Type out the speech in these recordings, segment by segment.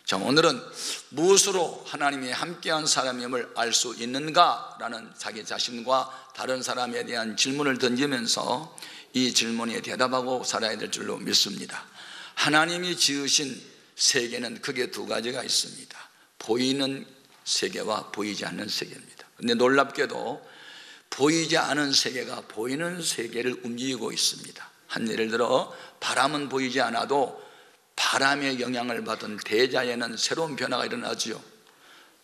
자, 오늘은 무엇으로 하나님이 함께한 사람임을 알 수 있는가라는 자기 자신과 다른 사람에 대한 질문을 던지면서 이 질문에 대답하고 살아야 될 줄로 믿습니다. 하나님이 지으신 세계는 크게 두 가지가 있습니다. 보이는 세계와 보이지 않는 세계입니다. 그런데 놀랍게도 보이지 않은 세계가 보이는 세계를 움직이고 있습니다. 한 예를 들어 바람은 보이지 않아도 바람의 영향을 받은 대자연은 새로운 변화가 일어나죠.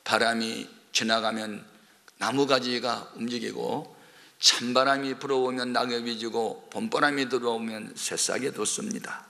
바람이 지나가면 나무가지가 움직이고, 찬바람이 불어오면 낙엽이 지고, 봄바람이 들어오면 새싹이 돋습니다.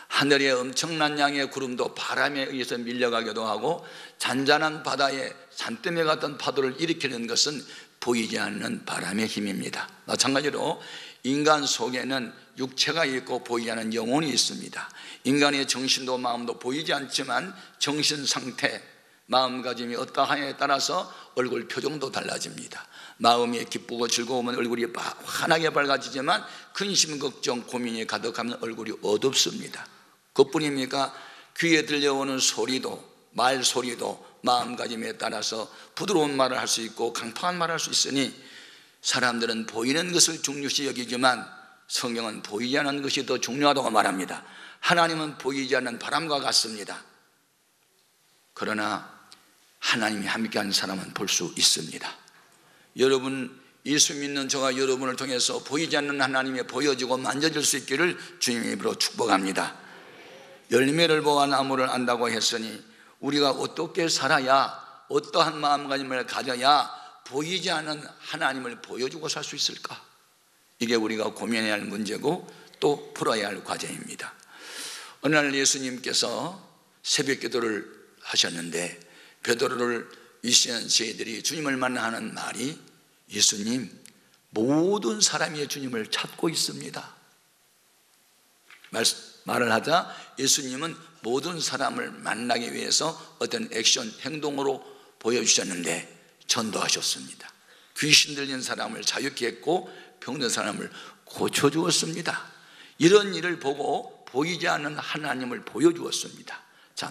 하늘에 엄청난 양의 구름도 바람에 의해서 밀려가기도 하고, 잔잔한 바다에 산더미 같은 파도를 일으키는 것은 보이지 않는 바람의 힘입니다. 마찬가지로 인간 속에는 육체가 있고 보이지 않는 영혼이 있습니다. 인간의 정신도 마음도 보이지 않지만 정신 상태, 마음가짐이 어떠하냐에 따라서 얼굴 표정도 달라집니다. 마음이 기쁘고 즐거우면 얼굴이 환하게 밝아지지만 근심, 걱정, 고민이 가득하면 얼굴이 어둡습니다. 그뿐입니까? 귀에 들려오는 소리도, 말소리도 마음가짐에 따라서 부드러운 말을 할 수 있고 강팍한 말을 할 수 있으니, 사람들은 보이는 것을 중요시 여기지만 성경은 보이지 않는 것이 더 중요하다고 말합니다. 하나님은 보이지 않는 바람과 같습니다. 그러나 하나님이 함께하는 사람은 볼 수 있습니다. 여러분, 예수 믿는 저와 여러분을 통해서 보이지 않는 하나님이 보여지고 만져질 수 있기를 주님의 이름으로 축복합니다. 열매를 보아 나무를 안다고 했으니 우리가 어떻게 살아야, 어떠한 마음가짐을 가져야 보이지 않는 하나님을 보여주고 살 수 있을까? 이게 우리가 고민해야 할 문제고 또 풀어야 할 과제입니다. 어느 날 예수님께서 새벽 기도를 하셨는데 베드로를 위시한 저희들이 주님을 만나는 말이, 예수님, 모든 사람이 주님을 찾고 있습니다. 말을 하자 예수님은 모든 사람을 만나기 위해서 어떤 액션, 행동으로 보여주셨는데 전도하셨습니다. 귀신 들린 사람을 자유케 했고 병든 사람을 고쳐주었습니다. 이런 일을 보고 보이지 않는 하나님을 보여주었습니다. 자,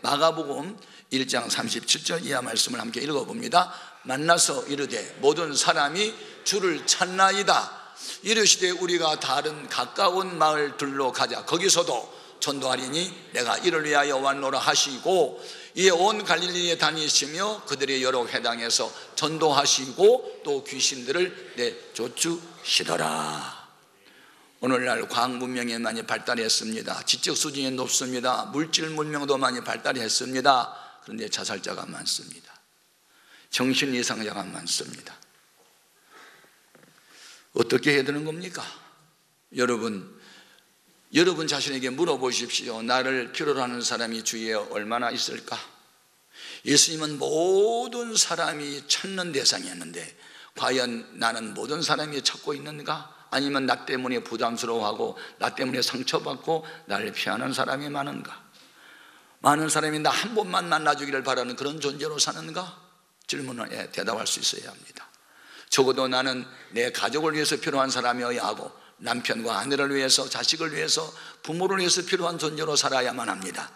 마가복음 1장 37절 이하 말씀을 함께 읽어봅니다. 만나서 이르되 모든 사람이 주를 찾나이다. 이르시되 우리가 다른 가까운 마을들로 가자. 거기서도 전도하리니 내가 이를 위하여 왔노라 하시고, 이에 온 갈릴리에 다니시며 그들의 여러 회당에서 전도하시고 또 귀신들을 내쫓으시더라. 오늘날 과학 문명이 많이 발달했습니다. 지적 수준이 높습니다. 물질 문명도 많이 발달했습니다. 그런데 자살자가 많습니다. 정신 이상자가 많습니다. 어떻게 해야 되는 겁니까? 여러분 자신에게 물어보십시오. 나를 필요로 하는 사람이 주위에 얼마나 있을까? 예수님은 모든 사람이 찾는 대상이었는데 과연 나는 모든 사람이 찾고 있는가? 아니면 나 때문에 부담스러워하고 나 때문에 상처받고 나를 피하는 사람이 많은가? 많은 사람이 나 한 번만 만나주기를 바라는 그런 존재로 사는가? 질문에 대답할 수 있어야 합니다. 적어도 나는 내 가족을 위해서 필요한 사람이어야 하고 남편과 아내를 위해서, 자식을 위해서, 부모를 위해서 필요한 존재로 살아야만 합니다.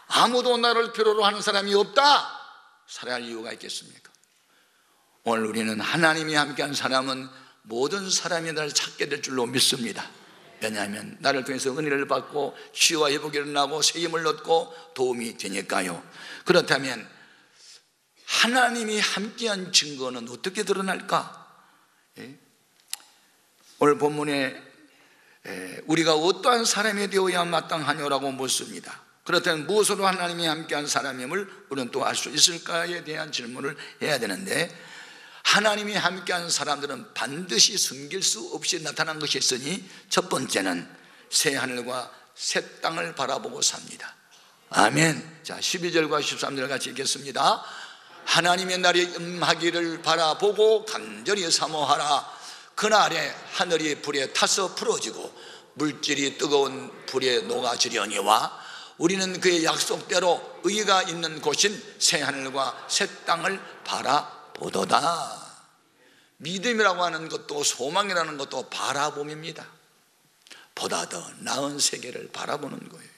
아무도 나를 필요로 하는 사람이 없다, 살아야 할 이유가 있겠습니까? 오늘 우리는 하나님이 함께한 사람은 모든 사람이 나를 찾게 될 줄로 믿습니다. 왜냐하면 나를 통해서 은혜를 받고 치유와 회복이 일어나고 새 힘을 얻고 도움이 되니까요. 그렇다면 하나님이 함께한 증거는 어떻게 드러날까? 오늘 본문에 우리가 어떠한 사람이 되어야 마땅하냐라고 묻습니다. 그렇다면 무엇으로 하나님이 함께한 사람임을 우리는 또 알 수 있을까에 대한 질문을 해야 되는데, 하나님이 함께한 사람들은 반드시 숨길 수 없이 나타난 것이 있으니 첫 번째는 새 하늘과 새 땅을 바라보고 삽니다. 아멘. 자, 12절과 13절 같이 읽겠습니다. 하나님의 날이 임하기를 바라보고 간절히 사모하라. 그날에 하늘이 불에 타서 풀어지고 물질이 뜨거운 불에 녹아지려니와 우리는 그의 약속대로 의가 있는 곳인 새 하늘과 새 땅을 바라보도다. 믿음이라고 하는 것도 소망이라는 것도 바라봄입니다. 보다 더 나은 세계를 바라보는 거예요.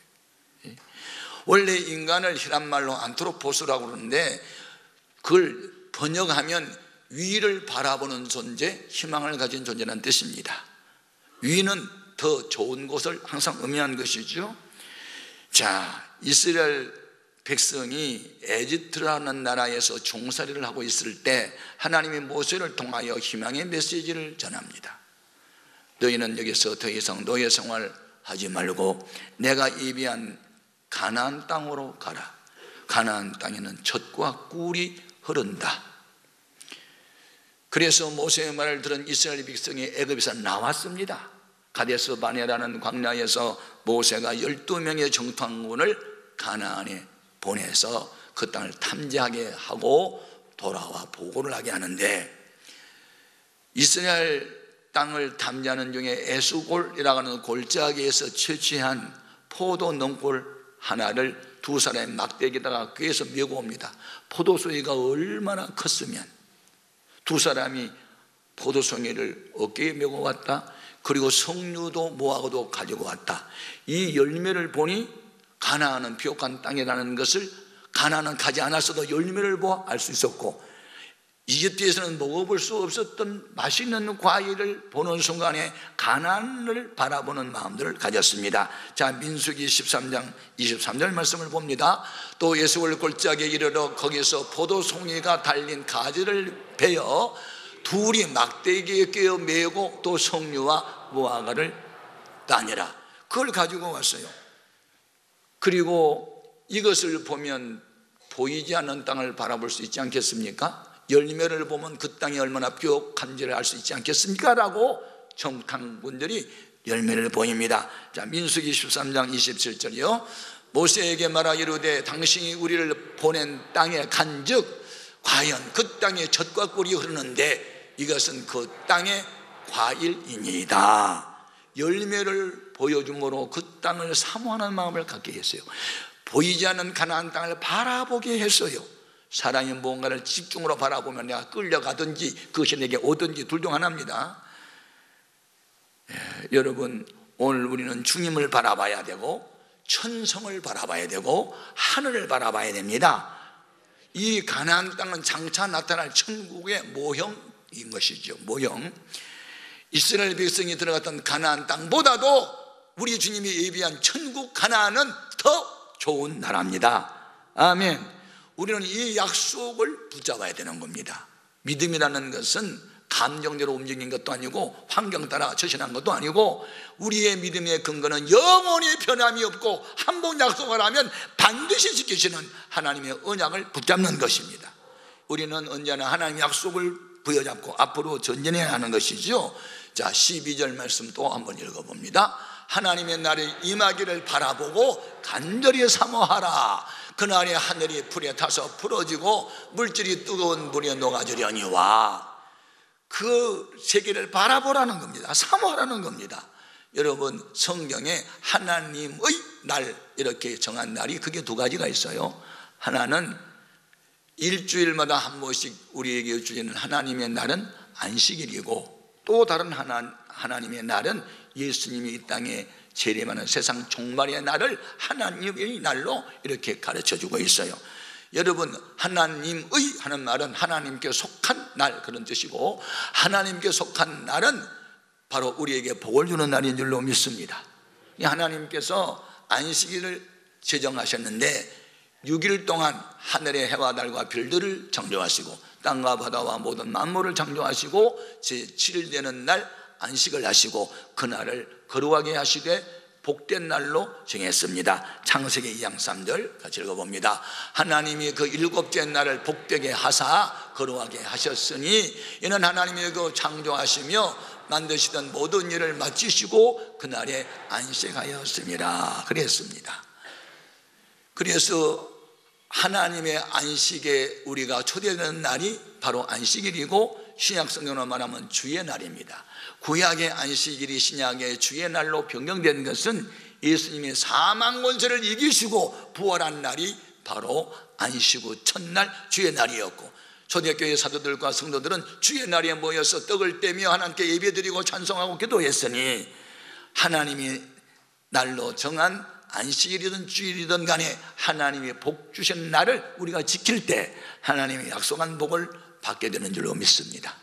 원래 인간을 히란말로 안트로포스라고 그러는데 그걸 번역하면 위를 바라보는 존재, 희망을 가진 존재라는 뜻입니다. 위는 더 좋은 곳을 항상 의미한 것이죠. 자, 이스라엘 백성이 에집트라는 나라에서 종살이를 하고 있을 때 하나님이 모세를 통하여 희망의 메시지를 전합니다. 너희는 여기서 더 이상 노예 생활하지 말고 내가 예비한 가나안 땅으로 가라. 가나안 땅에는 젖과 꿀이 흐른다. 그래서 모세의 말을 들은 이스라엘 백성이 애굽에서 나왔습니다. 가데스 바네라는 광야에서 모세가 12명의 정탐꾼을 가나안에 보내서 그 땅을 탐지하게 하고 돌아와 보고를 하게 하는데, 이스라엘 땅을 탐지하는 중에 에스골이라고 하는 골짜기에서 채취한 포도 능골 하나를 두 사람의 막대기에다가 꿰서 메고 옵니다. 포도송이가 얼마나 컸으면 두 사람이 포도송이를 어깨에 메고 왔다. 그리고 석류도 모아도 가지고 왔다. 이 열매를 보니 가나안은 비옥한 땅이라는 것을, 가나안은 가지 않았어도 열매를 보아 알 수 있었고, 이집트에서는 먹어볼 수 없었던 맛있는 과일을 보는 순간에 가나안을 바라보는 마음들을 가졌습니다. 자, 민수기 13장 23절 말씀을 봅니다. 또 에스골 골짜기에 이르러 거기서 포도송이가 달린 가지를 베어 둘이 막대기에 꿰어 메고 또 석류와 무화과를 따니라. 그걸 가지고 왔어요. 그리고 이것을 보면 보이지 않는 땅을 바라볼 수 있지 않겠습니까? 열매를 보면 그 땅이 얼마나 비옥한지를 알 수 있지 않겠습니까? 라고 정탐꾼들이 열매를 보입니다. 자, 민수기 13장 27절이요. 모세에게 말하 이르되 당신이 우리를 보낸 땅에 간즉 과연 그 땅에 젖과 꿀이 흐르는데 이것은 그 땅의 과일이니이다. 열매를 보여줌으로 그 땅을 사모하는 마음을 갖게 했어요. 보이지 않는 가나안 땅을 바라보게 했어요. 사람이 뭔가를 집중으로 바라보면 내가 끌려가든지 그것이 내게 오든지 둘 중 하나입니다. 여러분, 오늘 우리는 주님을 바라봐야 되고 천성을 바라봐야 되고 하늘을 바라봐야 됩니다. 이 가나안 땅은 장차 나타날 천국의 모형인 것이죠. 모형. 이스라엘 백성이 들어갔던 가나안 땅보다도 우리 주님이 예비한 천국 가나안은 더 좋은 나라입니다. 아멘. 우리는 이 약속을 붙잡아야 되는 겁니다. 믿음이라는 것은 감정대로 움직인 것도 아니고 환경 따라 처신한 것도 아니고, 우리의 믿음의 근거는 영원히 변함이 없고 한 번 약속을 하면 반드시 지키시는 하나님의 언약을 붙잡는 것입니다. 우리는 언제나 하나님의 약속을 부여잡고 앞으로 전진해야 하는 것이죠. 자, 12절 말씀 또 한번 읽어봅니다. 하나님의 날이 임하기를 바라보고 간절히 사모하라. 그날에 하늘이 불에 타서 풀어지고 물질이 뜨거운 물에 녹아지려니와. 그 세계를 바라보라는 겁니다. 사모하라는 겁니다. 여러분, 성경에 하나님의 날 이렇게 정한 날이 크게 두 가지가 있어요. 하나는 일주일마다 한 번씩 우리에게 주시는 하나님의 날은 안식일이고, 또 다른 하나님의 날은 예수님이 이 땅에 재림하는 세상 종말의 날을 하나님의 날로 이렇게 가르쳐주고 있어요. 여러분, 하나님의 하는 말은 하나님께 속한 날 그런 뜻이고, 하나님께 속한 날은 바로 우리에게 복을 주는 날인 줄로 믿습니다. 하나님께서 안식일을 제정하셨는데 6일 동안 하늘의 해와 달과 별들을 창조하시고 땅과 바다와 모든 만물을 창조하시고 제7일 되는 날 안식을 하시고 그날을 거룩하게 하시되 복된 날로 정했습니다. 창세기 2장 3절 같이 읽어봅니다. 하나님이 그 일곱째 날을 복되게 하사 거룩하게 하셨으니 이는 하나님이 그 창조하시며 만드시던 모든 일을 마치시고 그날에 안식하였습니다. 그랬습니다. 그래서 하나님의 안식에 우리가 초대되는 날이 바로 안식일이고, 신약성경으로 말하면 주의 날입니다. 구약의 안식일이 신약의 주의 날로 변경된 것은 예수님의 사망 권세를 이기시고 부활한 날이 바로 안식 후 첫날 주의 날이었고, 초대교회 사도들과 성도들은 주의 날에 모여서 떡을 떼며 하나님께 예배드리고 찬송하고 기도했으니 하나님이 날로 정한 안식일이든 주일이든 간에 하나님이 복 주신 날을 우리가 지킬 때 하나님이 약속한 복을 받게 되는 줄로 믿습니다.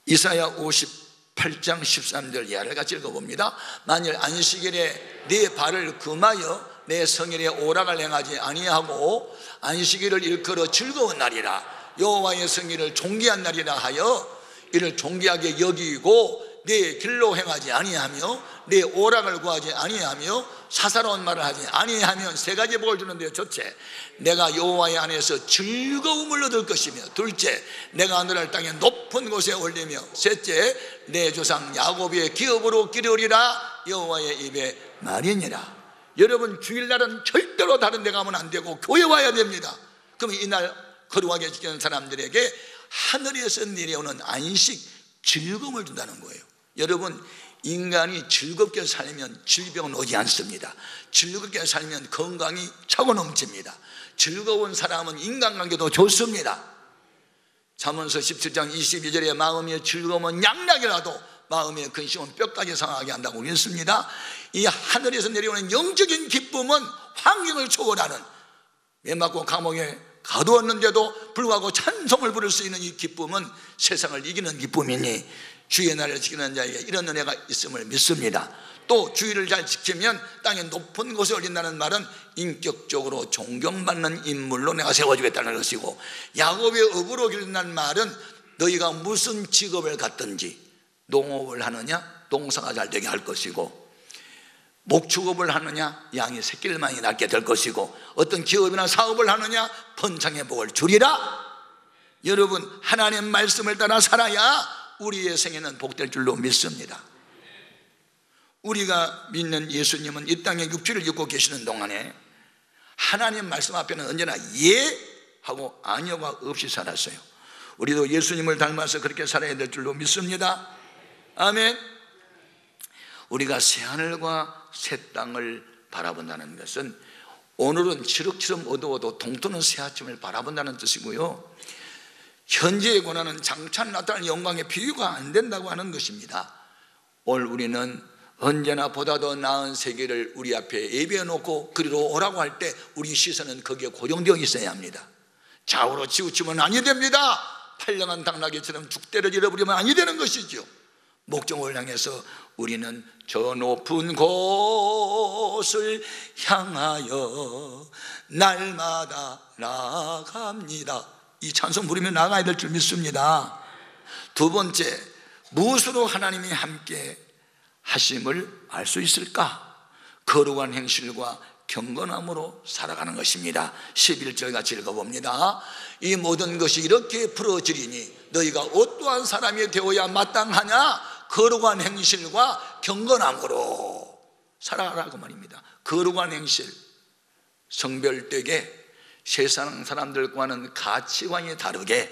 이사야 58장 13절 이하를 같이 읽어봅니다. 만일 안식일에 네 발을 금하여 내 성일에 오락을 행하지 아니하고 안식일을 일컬어 즐거운 날이라 여호와의 성일을 존귀한 날이라 하여 이를 존귀하게 여기고 내 길로 행하지 아니하며 내 오락을 구하지 아니하며 사사로운 말을 하지 아니하면 세 가지 복을 주는데요. 첫째, 내가 여호와의 안에서 즐거움을 얻을 것이며, 둘째, 내가 하늘 땅의 높은 곳에 올리며, 셋째, 내 조상 야곱의 기업으로 기르리라 여호와의 입에 말이니라. 여러분, 주일날은 절대로 다른 데 가면 안 되고 교회 와야 됩니다. 그럼 이날 거룩하게 지키는 사람들에게 하늘에서 내려오는 안식, 즐거움을 준다는 거예요. 여러분, 인간이 즐겁게 살면 질병은 오지 않습니다. 즐겁게 살면 건강이 차고 넘칩니다. 즐거운 사람은 인간관계도 좋습니다. 잠언서 17장 22절에 마음의 즐거움은 양락이라도 마음의 근심은 뼈까지 상하게 한다고 그랬습니다. 이 하늘에서 내려오는 영적인 기쁨은 환경을 초월하는, 매 맞고 감옥에 가두었는데도 불구하고 찬송을 부를 수 있는 이 기쁨은 세상을 이기는 기쁨이니 주의 날을 지키는 자에게 이런 은혜가 있음을 믿습니다. 또 주의를 잘 지키면 땅의 높은 곳에 올린다는 말은 인격적으로 존경받는 인물로 내가 세워주겠다는 것이고, 야곱의 업으로 기른다는 말은 너희가 무슨 직업을 갖든지 농업을 하느냐 농사가 잘 되게 할 것이고, 목축업을 하느냐 양이 새끼를 많이 낳게 될 것이고, 어떤 기업이나 사업을 하느냐 번창의 복을 주리라. 여러분, 하나님 말씀을 따라 살아야 우리의 생애는 복될 줄로 믿습니다. 우리가 믿는 예수님은 이 땅에 육체를 입고 계시는 동안에 하나님 말씀 앞에는 언제나 예 하고 아니요가 없이 살았어요. 우리도 예수님을 닮아서 그렇게 살아야 될 줄로 믿습니다. 아멘. 우리가 새하늘과 새 땅을 바라본다는 것은 오늘은 칠흑처럼 어두워도 동토는 새 아침을 바라본다는 뜻이고요, 현재의 고난은 장차 나타날 영광의 비유가 안 된다고 하는 것입니다. 오늘 우리는 언제나 보다 더 나은 세계를 우리 앞에 예비해 놓고 그리로 오라고 할 때 우리 시선은 거기에 고정되어 있어야 합니다. 좌우로 치우치면 아니 됩니다. 팔령한 당나귀처럼 죽대를 잃어버리면 아니 되는 것이죠. 목적을 향해서 우리는 저 높은 곳을 향하여 날마다 나아갑니다. 이 찬송 부르며 나가야 될 줄 믿습니다. 두 번째, 무엇으로 하나님이 함께 하심을 알 수 있을까? 거룩한 행실과 경건함으로 살아가는 것입니다. 11절 같이 읽어봅니다. 이 모든 것이 이렇게 풀어지리니 너희가 어떠한 사람이 되어야 마땅하냐? 거룩한 행실과 경건함으로 살아가라고 말입니다. 거룩한 행실, 성별되게 세상 사람들과는 가치관이 다르게,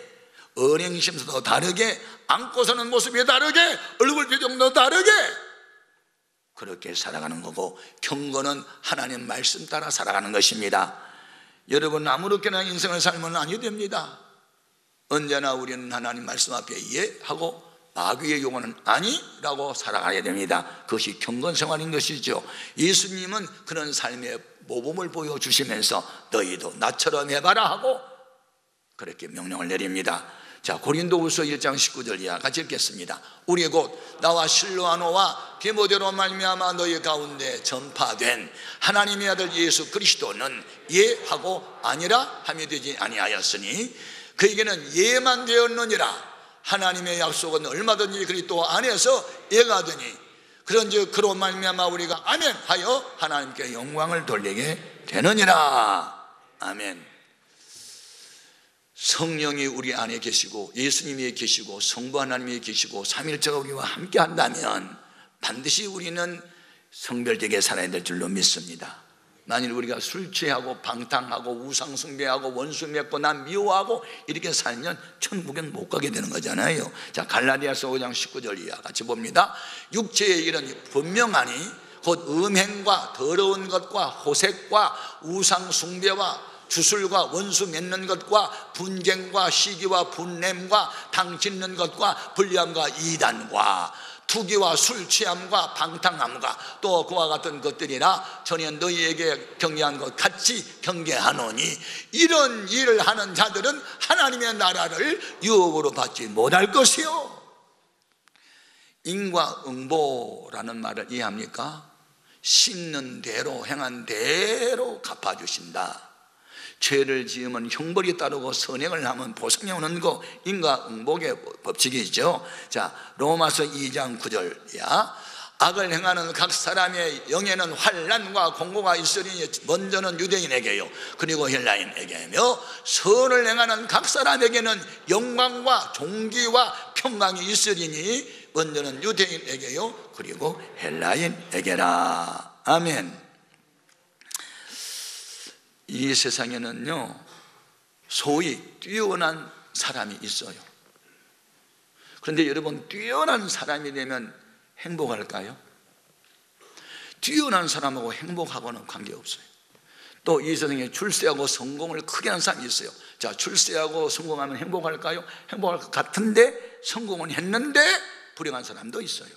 언행심도 다르게, 안고 사는 모습이 다르게, 얼굴 표정도 다르게 그렇게 살아가는 거고, 경건은 하나님 말씀 따라 살아가는 것입니다. 여러분, 아무렇게나 인생을 살면 아니 됩니다. 언제나 우리는 하나님 말씀 앞에 예 하고 마귀의 용어는 아니라고 살아가야 됩니다. 그것이 경건생활인 것이죠. 예수님은 그런 삶의 모범을 보여주시면서 너희도 나처럼 해봐라 하고 그렇게 명령을 내립니다. 자, 고린도후서 1장 19절 이하 같이 읽겠습니다. 우리 곧 나와 실로아노와 디모데로 말미암아 너희 가운데 전파된 하나님의 아들 예수 그리스도는 예하고 아니라 함이 되지 아니하였으니 그에게는 예만 되었느니라. 하나님의 약속은 얼마든지 그리스도 안에서 예가 되니 그런즉 그로 말미암아 우리가 아멘 하여 하나님께 영광을 돌리게 되느니라. 아멘. 성령이 우리 안에 계시고 예수님이 계시고 성부 하나님이 계시고 삼일체가 우리와 함께 한다면 반드시 우리는 성별되게 살아야 될 줄로 믿습니다. 만일 우리가 술 취하고 방탕하고 우상 숭배하고 원수 맺고 난 미워하고 이렇게 살면 천국엔 못 가게 되는 거잖아요. 자, 갈라디아서 5장 19절 이하 같이 봅니다. 육체의 일은 분명하니 곧 음행과 더러운 것과 호색과 우상 숭배와 주술과 원수 맺는 것과 분쟁과 시기와 분냄과 당 짓는 것과 불리함과 이단과 투기와 술 취함과 방탕함과 또 그와 같은 것들이나 전에 너희에게 경계한 것 같이 경계하노니 이런 일을 하는 자들은 하나님의 나라를 유업으로 받지 못할 것이요. 인과응보라는 말을 이해합니까? 심는 대로 행한 대로 갚아주신다. 죄를 지으면 형벌이 따르고 선행을 하면 보상이 오는 거 인과응복의 법칙이죠. 자, 로마서 2장 9절이야. 악을 행하는 각 사람의 영에는 환난과 공고가 있으리니 먼저는 유대인에게요 그리고 헬라인에게며 선을 행하는 각 사람에게는 영광과 존귀와 평강이 있으리니 먼저는 유대인에게요 그리고 헬라인에게라. 아멘. 이 세상에는요 소위 뛰어난 사람이 있어요. 그런데 여러분, 뛰어난 사람이 되면 행복할까요? 뛰어난 사람하고 행복하고는 관계없어요. 또 이 세상에 출세하고 성공을 크게 한 사람이 있어요. 자, 출세하고 성공하면 행복할까요? 행복할 것 같은데 성공은 했는데 불행한 사람도 있어요.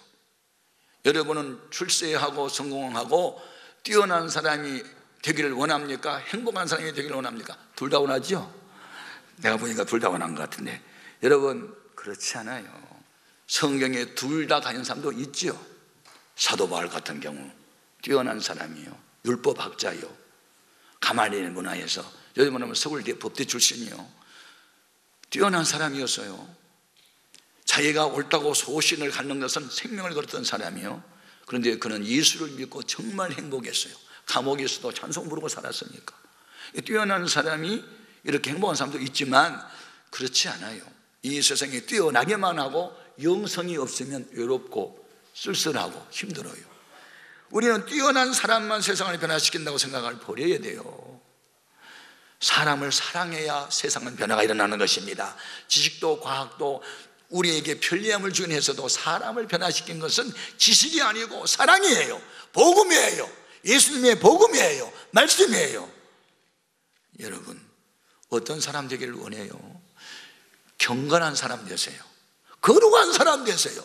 여러분은 출세하고 성공하고 뛰어난 사람이 되기를 원합니까? 행복한 사람이 되기를 원합니까? 둘 다 원하죠? 내가 보니까 둘 다 원한 것 같은데 여러분, 그렇지 않아요. 성경에 둘 다 가진 사람도 있죠. 사도 바울 같은 경우 뛰어난 사람이요, 율법학자요, 가말리엘 문화에서 여러분 하면 서울대 법대 출신이요, 뛰어난 사람이었어요. 자기가 옳다고 소신을 갖는 것은 생명을 걸었던 사람이요. 그런데 그는 예수를 믿고 정말 행복했어요. 감옥에서도 찬송 부르고 살았으니까. 뛰어난 사람이 이렇게 행복한 사람도 있지만 그렇지 않아요. 이 세상에 뛰어나게만 하고 영성이 없으면 외롭고 쓸쓸하고 힘들어요. 우리는 뛰어난 사람만 세상을 변화시킨다고 생각을 버려야 돼요. 사람을 사랑해야 세상은 변화가 일어나는 것입니다. 지식도 과학도 우리에게 편리함을 주긴 해서도 사람을 변화시킨 것은 지식이 아니고 사랑이에요. 복음이에요. 예수님의 복음이에요. 말씀이에요. 여러분, 어떤 사람 되기를 원해요? 경건한 사람 되세요. 거룩한 사람 되세요.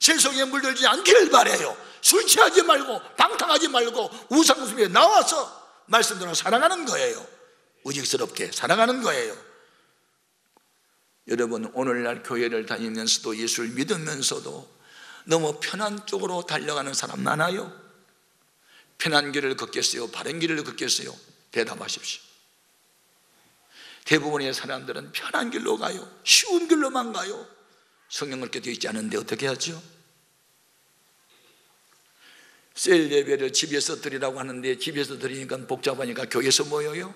세속에 물들지 않기를 바라요. 술 취하지 말고 방탕하지 말고 우상숭배에 나와서 말씀대로 살아가는 거예요. 의직스럽게 살아가는 거예요. 여러분, 오늘날 교회를 다니면서도 예수를 믿으면서도 너무 편한 쪽으로 달려가는 사람 많아요. 편한 길을 걷겠어요? 바른 길을 걷겠어요? 대답하십시오. 대부분의 사람들은 편한 길로 가요. 쉬운 길로만 가요. 성경 그렇게 되어 있지 않은데 어떻게 하죠? 셀 예배를 집에서 드리라고 하는데 집에서 드리니까 복잡하니까 교회에서 모여요?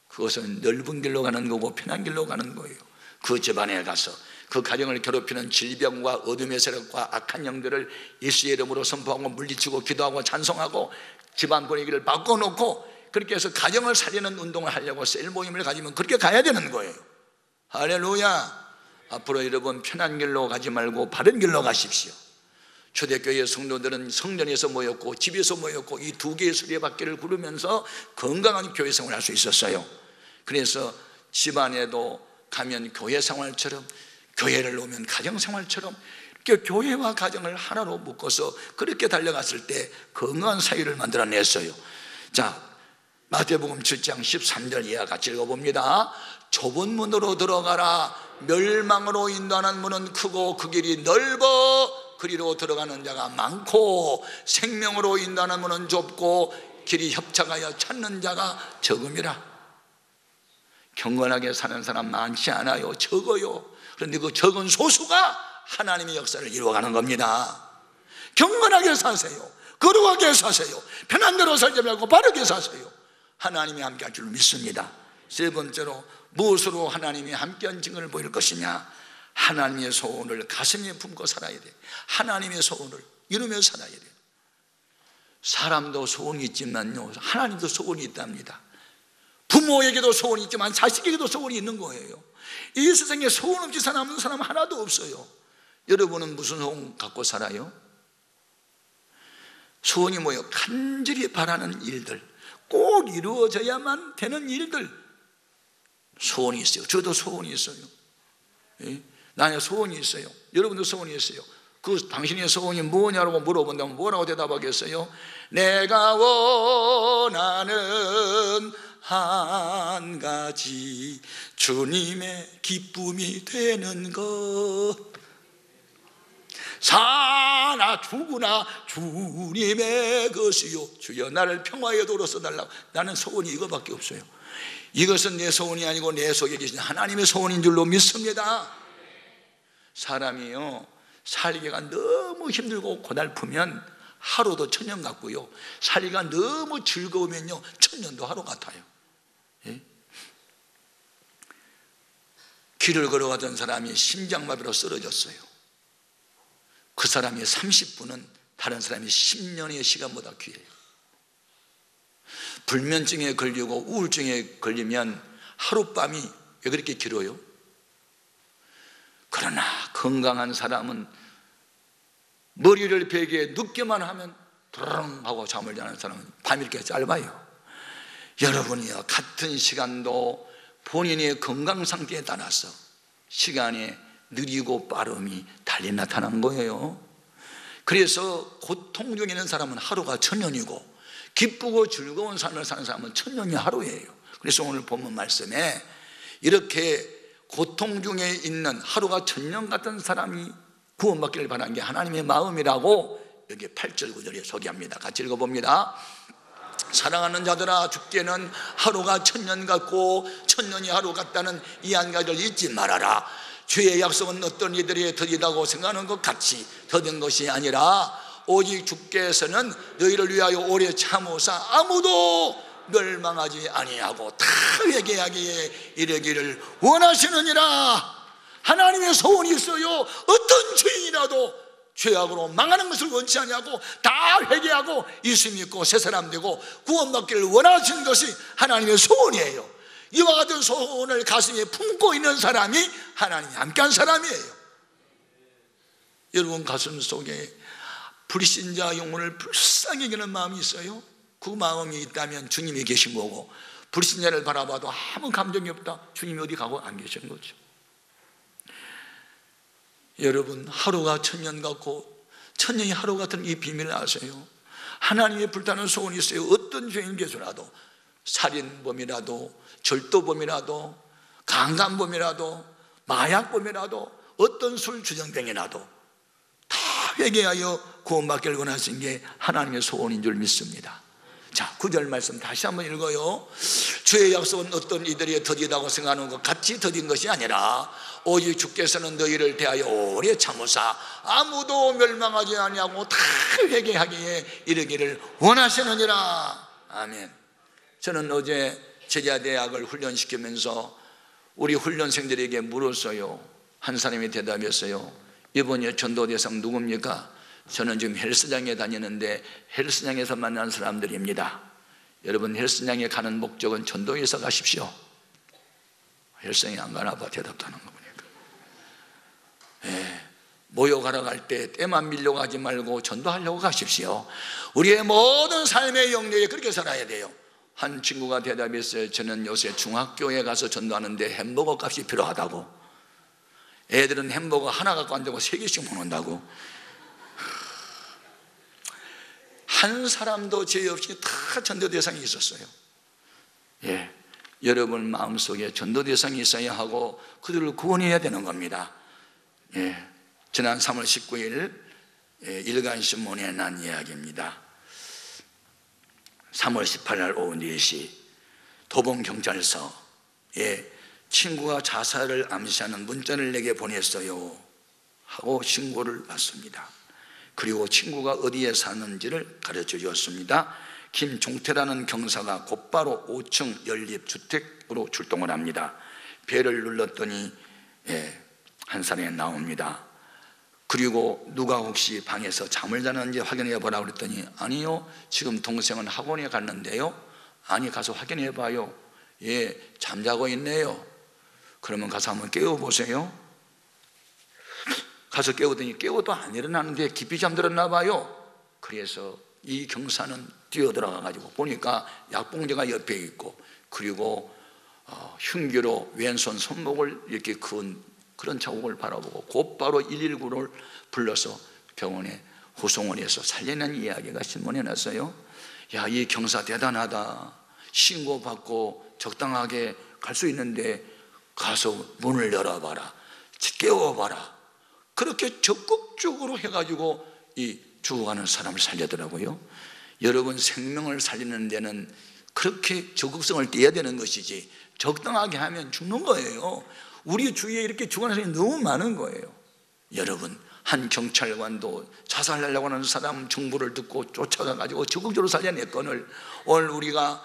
그것은 넓은 길로 가는 거고 편한 길로 가는 거예요. 그 집안에 가서 그 가정을 괴롭히는 질병과 어둠의 세력과 악한 영들을 예수의 이름으로 선포하고 물리치고 기도하고 찬송하고 집안 분위기를 바꿔놓고 그렇게 해서 가정을 살리는 운동을 하려고 셀 모임을 가지면 그렇게 가야 되는 거예요. 할렐루야. 앞으로 여러분, 편한 길로 가지 말고 바른 길로 가십시오. 초대교회 성도들은 성전에서 모였고 집에서 모였고 이 두 개의 수레바퀴를 구르면서 건강한 교회 생활을 할 수 있었어요. 그래서 집안에도 가면 교회 생활처럼, 교회를 오면 가정 생활처럼 이렇게 교회와 가정을 하나로 묶어서 그렇게 달려갔을 때 건강한 사회를 만들어냈어요. 자, 마태복음 7장 13절 이하 같이 읽어봅니다. 좁은 문으로 들어가라. 멸망으로 인도하는 문은 크고 그 길이 넓어 그리로 들어가는 자가 많고 생명으로 인도하는 문은 좁고 길이 협착하여 찾는 자가 적음이라. 경건하게 사는 사람 많지 않아요. 적어요. 그런데 그 적은 소수가 하나님의 역사를 이루어가는 겁니다. 경건하게 사세요. 거룩하게 사세요. 편한 대로 살지 말고 바르게 사세요. 하나님이 함께할 줄 믿습니다. 세 번째로, 무엇으로 하나님이 함께한 증언을 보일 것이냐? 하나님의 소원을 가슴에 품고 살아야 돼. 하나님의 소원을 이루며 살아야 돼. 사람도 소원이 있지만요, 하나님도 소원이 있답니다. 부모에게도 소원이 있지만 자식에게도 소원이 있는 거예요. 이 세상에 소원 없이 사는 사람 하나도 없어요. 여러분은 무슨 소원 갖고 살아요? 소원이 뭐예요? 간절히 바라는 일들, 꼭 이루어져야만 되는 일들, 소원이 있어요. 저도 소원이 있어요. 예? 나의 소원이 있어요. 여러분도 소원이 있어요. 그 당신의 소원이 뭐냐고 물어본다면 뭐라고 대답하겠어요? 내가 원하는 한 가지 주님의 기쁨이 되는 것, 사나 죽으나 주님의 것이요 주여 나를 평화의 도로 써달라고. 나는 소원이 이거밖에 없어요. 이것은 내 소원이 아니고 내 속에 계신 하나님의 소원인 줄로 믿습니다. 사람이요 살기가 너무 힘들고 고달프면 하루도 천년 같고요, 살기가 너무 즐거우면요 천년도 하루 같아요. 예? 길을 걸어가던 사람이 심장마비로 쓰러졌어요. 그 사람이 30분은 다른 사람이 10년의 시간보다 귀해요. 불면증에 걸리고 우울증에 걸리면 하룻밤이 왜 그렇게 길어요? 그러나 건강한 사람은 머리를 베개에 눕기만 하면 드르릉 하고 잠을 자는 사람은 밤이 이렇게 짧아요. 여러분이요 같은 시간도 본인의 건강 상태에 따라서 시간의 느리고 빠름이 달리 나타난 거예요. 그래서 고통 중에 있는 사람은 하루가 천년이고 기쁘고 즐거운 삶을 사는 사람은 천년이 하루예요. 그래서 오늘 본문 말씀에 이렇게 고통 중에 있는 하루가 천년 같은 사람이 구원받기를 바라는 게 하나님의 마음이라고 여기 8절 9절에 소개합니다. 같이 읽어봅니다. 사랑하는 자들아, 주께는 하루가 천년 같고 천년이 하루 같다는 이 한 가지를 잊지 말아라. 주의 약속은 어떤 이들이 더디다고 생각하는 것 같이 더딘 것이 아니라 오직 주께서는 너희를 위하여 오래 참으사 아무도 멸망하지 아니하고 다 회개하기에 이르기를 원하시느니라. 하나님의 소원이 있어요. 어떤 죄인이라도 죄악으로 망하는 것을 원치 아니하고 다 회개하고 예수 믿고 새 사람 되고 구원받기를 원하시는 것이 하나님의 소원이에요. 이와 같은 소원을 가슴에 품고 있는 사람이 하나님이 함께한 사람이에요. 여러분 가슴 속에 불신자 영혼을 불쌍히 여기는 마음이 있어요? 그 마음이 있다면 주님이 계신 거고, 불신자를 바라봐도 아무 감정이 없다, 주님이 어디 가고 안 계신 거죠. 여러분 하루가 천년 같고 천년이 하루 같은 이 비밀을 아세요? 하나님의 불타는 소원이 있어요. 어떤 죄인 개수라도, 살인범이라도 절도범이라도 강간범이라도 마약범이라도 어떤 술 주정뱅이라도 다 회개하여 구원받기를 원하신 게 하나님의 소원인 줄 믿습니다. 자, 9절 말씀 다시 한번 읽어요. 주의 약속은 어떤 이들이 더디다고 생각하는 것 같이 더딘 것이 아니라 오직 주께서는 너희를 대하여 오래 참으사 아무도 멸망하지 아니하고 다 회개하기에 이르기를 원하시느니라. 아멘. 저는 어제 제자대학을 훈련시키면서 우리 훈련생들에게 물었어요. 한 사람이 대답했어요. 이번에 전도대상 누굽니까? 저는 지금 헬스장에 다니는데 헬스장에서 만난 사람들입니다. 여러분 헬스장에 가는 목적은 전도에서 가십시오. 헬스장에 안 가나 봐, 대답도 하는 거 보니까. 모여가러 갈 때 때만 밀려가지 말고 전도하려고 가십시오. 우리의 모든 삶의 영역에 그렇게 살아야 돼요. 한 친구가 대답했어요. 저는 요새 중학교에 가서 전도하는데 햄버거 값이 필요하다고. 애들은 햄버거 하나 갖고 안 되고 3개씩 먹는다고. 한 사람도 죄 없이 다 전도 대상이 있었어요. 예, 여러분 마음속에 전도 대상이 있어야 하고 그들을 구원해야 되는 겁니다. 예, 지난 3월 19일 일간신문에 난 이야기입니다. 3월 18일 오후 4시 도봉경찰서에 친구가 자살을 암시하는 문자를 내게 보냈어요 하고 신고를 받습니다. 그리고 친구가 어디에 사는지를 가르쳐 주었습니다. 김종태라는 경사가 곧바로 5층 연립주택으로 출동을 합니다. 벨을 눌렀더니 한 사람이 나옵니다. 그리고 누가 혹시 방에서 잠을 자는지 확인해 보라고 그랬더니 아니요, 지금 동생은 학원에 갔는데요. 아니, 가서 확인해 봐요. 예, 잠자고 있네요. 그러면 가서 한번 깨워보세요. 가서 깨우더니 깨워도 안 일어나는데 깊이 잠들었나 봐요. 그래서 이 경사는 뛰어들어가 가지고 보니까 약봉제가 옆에 있고, 그리고 흉기로 왼손 손목을 이렇게 그은 그런 자국을 바라보고 곧바로 119를 불러서 병원에 후송을 해서 살려낸 이야기가 신문에 났어요. 야, 이 경사 대단하다. 신고받고 적당하게 갈 수 있는데 가서 문을 열어봐라, 깨워봐라. 그렇게 적극적으로 해가지고 이 죽어가는 사람을 살려더라고요. 여러분, 생명을 살리는 데는 그렇게 적극성을 떼야 되는 것이지 적당하게 하면 죽는 거예요. 우리 주위에 이렇게 죽어가는 사람이 너무 많은 거예요. 여러분, 한 경찰관도 자살하려고 하는 사람 정보를 듣고 쫓아가가지고 적극적으로 살려냈건을 오늘 우리가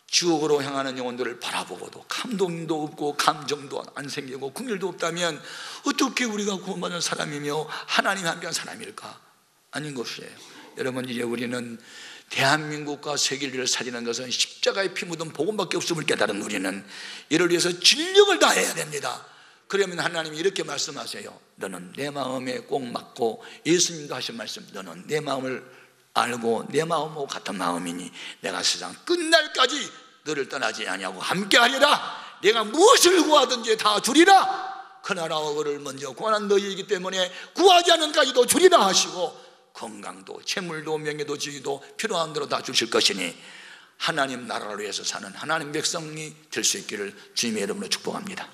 지옥으로 향하는 영혼들을 바라보고도 감동도 없고 감정도 안 생기고 긍휼도 없다면 어떻게 우리가 구원받은 사람이며 하나님이 함께한 사람일까? 아닌 것이에요. 여러분, 이제 우리는 대한민국과 세계를 살리는 것은 십자가에 피 묻은 복음밖에 없음을 깨달은 우리는 이를 위해서 진력을 다해야 됩니다. 그러면 하나님이 이렇게 말씀하세요. 너는 내 마음에 꼭 맞고, 예수님도 하신 말씀, 너는 내 마음을 알고 내 마음하고 같은 마음이니 내가 세상 끝날까지 너를 떠나지 아니하고 함께하리라. 내가 무엇을 구하든지 다 주리라. 그 나라와 그를 먼저 구하는 너희이기 때문에 구하지 않는 까지도 주리라 하시고, 건강도 재물도 명예도 지위도 필요한 대로 다 주실 것이니 하나님 나라를 위해서 사는 하나님 백성이 될 수 있기를 주님의 이름으로 축복합니다.